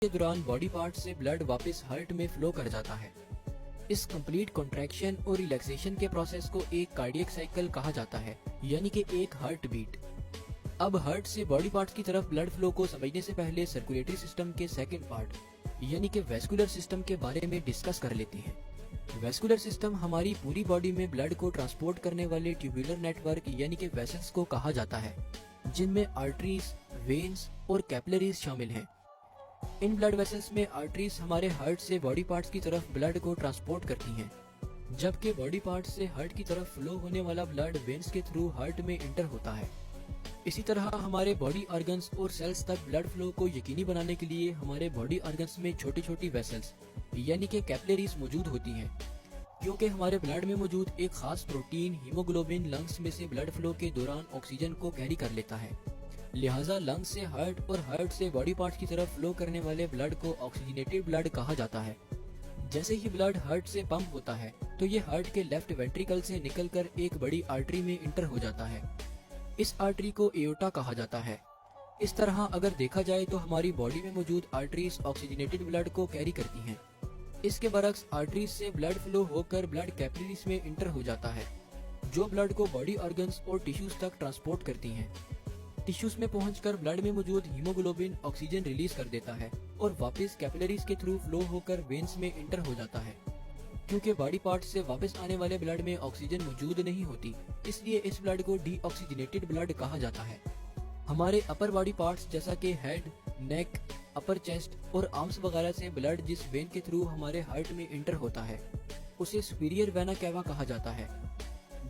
के दौरान body part से ब्लड वापस हार्ट में फ्लो कर जाता है। इस कंप्लीट कॉन्ट्रैक्शन और रिलैक्सेशन के प्रोसेस को एक कार्डियक साइकिल कहा जाता है, यानी कि एक हार्ट बीट। अब हार्ट से बॉडी पार्ट्स की तरफ ब्लड फ्लो को समझने से पहले सर्कुलेटरी सिस्टम के सेकंड पार्ट यानी कि वैस्कुलर सिस्टम के बारे में डिस्कस कर लेते हैं। वैस्कुलर सिस्टम हमारी पूरी बॉडी में ब्लड को ट्रांसपोर्ट करने वाले ट्यूबुलर नेटवर्क यानी कि वेसल्स को कहा जाता है, जिनमें आर्टरीज, वेन्स और कैपिलरीज शामिल हैं। इन ब्लड वेसल्स में आर्टरीज हमारे हार्ट से बॉडी पार्ट्स की तरफ ब्लड को ट्रांसपोर्ट करती हैं, जबकि बॉडी पार्ट्स से हार्ट की तरफ फ्लो होने वाला ब्लड वेन्स के थ्रू हार्ट में इंटर होता है। इसी तरह हमारे बॉडी ऑर्गन्स और सेल्स तक ब्लड फ्लो को यकीनी बनाने के लिए हमारे बॉडी ऑर्गन्स में छोटी छोटी वेसल्स यानी कि कैपिलरीज मौजूद होती हैं, क्योंकि हमारे ब्लड में मौजूद एक खास प्रोटीन हीमोग्लोबिन लंग्स में से ब्लड फ्लो के दौरान ऑक्सीजन को कैरी कर लेता है। लिहाजा लंग्स से हार्ट और हार्ट से बॉडी पार्ट्स की तरफ फ्लो करने वाले ब्लड को ऑक्सीजनेटेड ब्लड कहा जाता है। जैसे ही ब्लड हार्ट से पंप होता है तो ये हार्ट के लेफ्ट वेंट्रिकल से निकलकर एक बड़ी आर्टरी में इंटर हो जाता है। इस आर्टरी को एओर्टा कहा जाता है। इस तरह अगर देखा जाए तो हमारी बॉडी में मौजूद आर्टरीज ऑक्सीजनेटेड ब्लड को कैरी करती हैं। इसके बरक्स आर्टरीज से ब्लड फ्लो होकर ब्लड कैपिलरीज में इंटर हो जाता है, जो ब्लड को बॉडी ऑर्गन्स और टिश्यूज तक ट्रांसपोर्ट करती हैं। टिश्यूज में पहुंचकर ब्लड में मौजूद हीमोग्लोबिन ऑक्सीजन रिलीज कर देता है और वापस कैपिलरीज के थ्रू फ्लो होकर वेन्स में इंटर हो जाता है। क्योंकि बॉडी पार्ट से वापस आने वाले ब्लड में ऑक्सीजन मौजूद नहीं होती, इसलिए इस ब्लड को डीऑक्सीजनेटेड ब्लड कहा जाता है। हमारे अपर बॉडी पार्ट्स जैसा कि हेड, नेक, अपर चेस्ट और आर्म्स वगैरह से ब्लड जिस वेन के थ्रू हमारे हार्ट में इंटर होता है उसे सुपीरियर वेना कैवा कहा जाता है,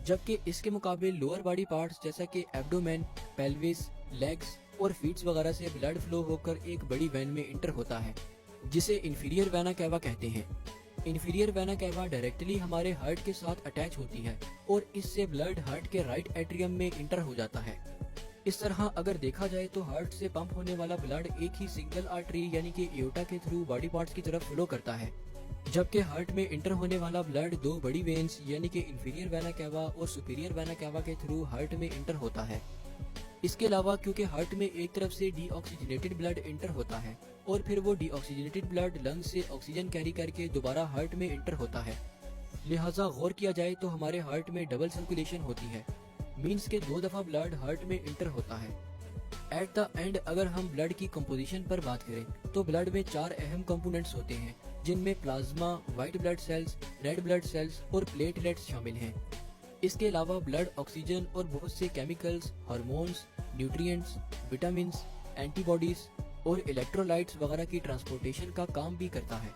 जबकि इसके मुकाबले लोअर बॉडी पार्ट्स जैसा कि एब्डोमेन, पेल्विस, लेग्स और फीट्स वगैरह से ब्लड फ्लो होकर एक बड़ी वेन में इंटर होता है, जिसे इंफीरियर वेना कैवा कहते हैं। इंफीरियर वेना कैवा डायरेक्टली हमारे हार्ट के साथ अटैच होती है और इससे ब्लड हार्ट के राइट एट्रियम में इंटर हो जाता है। इस तरह अगर देखा जाए तो हार्ट से पंप होने वाला ब्लड एक ही सिंगल आर्टरी यानी कि एओर्टा के थ्रू बॉडी पार्ट्स की तरफ फ्लो करता है, जबकि हार्ट में इंटर होने वाला ब्लड दो बड़ी वेन्स यानी कि इंफीरियर वेना कैवा और सुपीरियर वेना कैवा के थ्रू हार्ट में इंटर होता है। इसके अलावा क्योंकि हार्ट में एक तरफ से डीऑक्सीजनेटेड ब्लड इंटर होता है और फिर वो डीऑक्सीजनेटेड ब्लड लंग से ऑक्सीजन कैरी करके दोबारा हार्ट में इंटर होता है, लिहाजा गौर किया जाए तो हमारे हार्ट में डबल सर्कुलेशन होती है, मीन्स के 2 दफा ब्लड हार्ट में इंटर होता है। एट द एंड अगर हम ब्लड की कंपोजिशन पर बात करें तो ब्लड में 4 अहम कंपोनेंट्स होते हैं, जिनमें plasma, white blood cells, red blood cells और प्लेटलेट्स शामिल हैं। इसके अलावा ब्लड ऑक्सीजन और बहुत से chemicals, hormones, nutrients, vitamins, antibodies और इलेक्ट्रोलाइट्स वगैरह की ट्रांसपोर्टेशन का काम भी करता है।